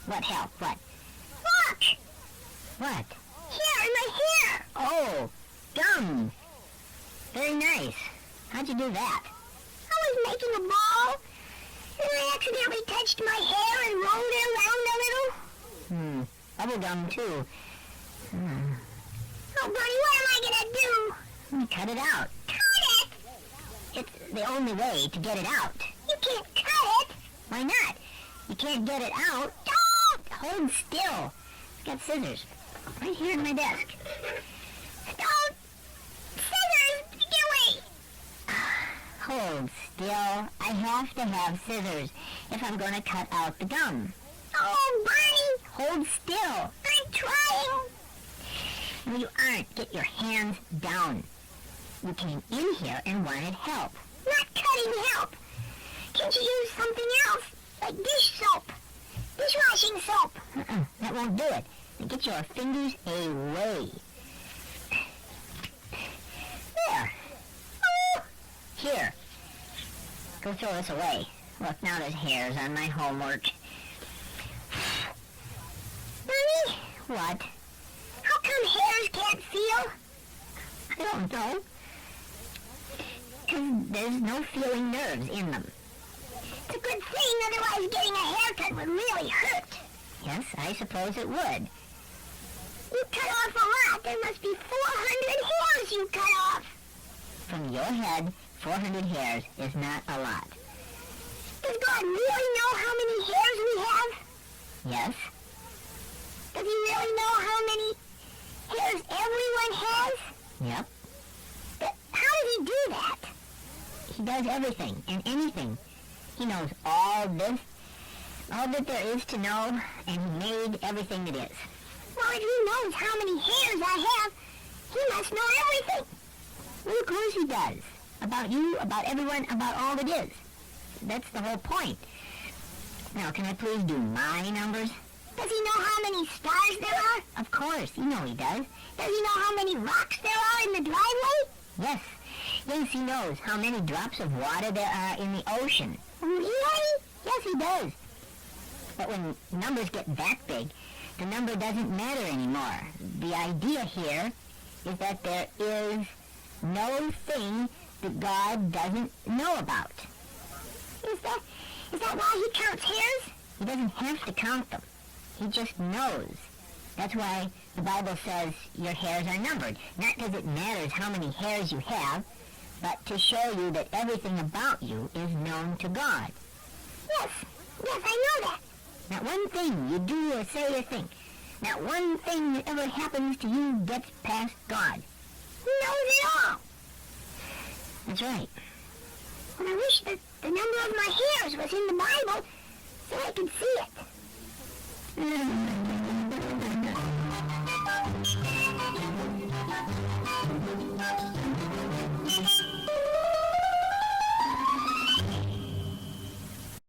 What help? What? Look! What? Here, in my hair! Oh, gum. Very nice. How'd you do that? I was making a ball, and I accidentally touched my hair and rolled it around a little. Bubble gum, too. Oh, Bernie, what am I gonna do? Cut it out. Cut it! It's the only way to get it out. You can't cut it! Why not? You can't get it out. Don't! Hold still. I've got scissors. Right here in my desk. Don't! Scissors! Get away! Hold still. I have to have scissors if I'm going to cut out the gum. Oh, Bernie! Hold still. I'm trying! No, you aren't. Get your hands down. You came in here and wanted help. Not cutting help! Can't you use something else? Like dish soap? Dishwashing soap? That won't do it. Now get your fingers away. There. Oh! Here. Go throw this away. Look, now there's hairs on my homework. Bernie, What? how come hairs can't feel? I don't know. 'Cause there's no feeling nerves in them. It's a good thing, otherwise getting a haircut would really hurt. Yes, I suppose it would. You cut off a lot. There must be 400 hairs you cut off. From your head, 400 hairs is not a lot. Does God really know how many hairs we have? Yes? Does he really know how many hairs everyone has? Yep. But how does he do that? He does everything and anything. He knows all this, all that there is to know, and he made everything that is. Well, if he knows how many hairs I have, he must know everything. Well, of course he does. About you, about everyone, about all that is. That's the whole point. Now, can I please do my numbers? Does he know how many stars there are? Of course, you know he does. Does he know how many rocks there are in the driveway? Yes. Yes, he knows how many drops of water there are in the ocean. Really? Yes, he does. But when numbers get that big, the number doesn't matter anymore. The idea here is that there is no thing that God doesn't know about. Is that why he counts hairs? He doesn't have to count them. He just knows. That's why the Bible says your hairs are numbered. Not because it matters how many hairs you have, but to show you that everything about you is known to God. Yes, I know that. Not one thing you do or say or think, not one thing that ever happens to you gets past God. He knows it all. That's right. And I wish that the number of my hairs was in the Bible so I could see it.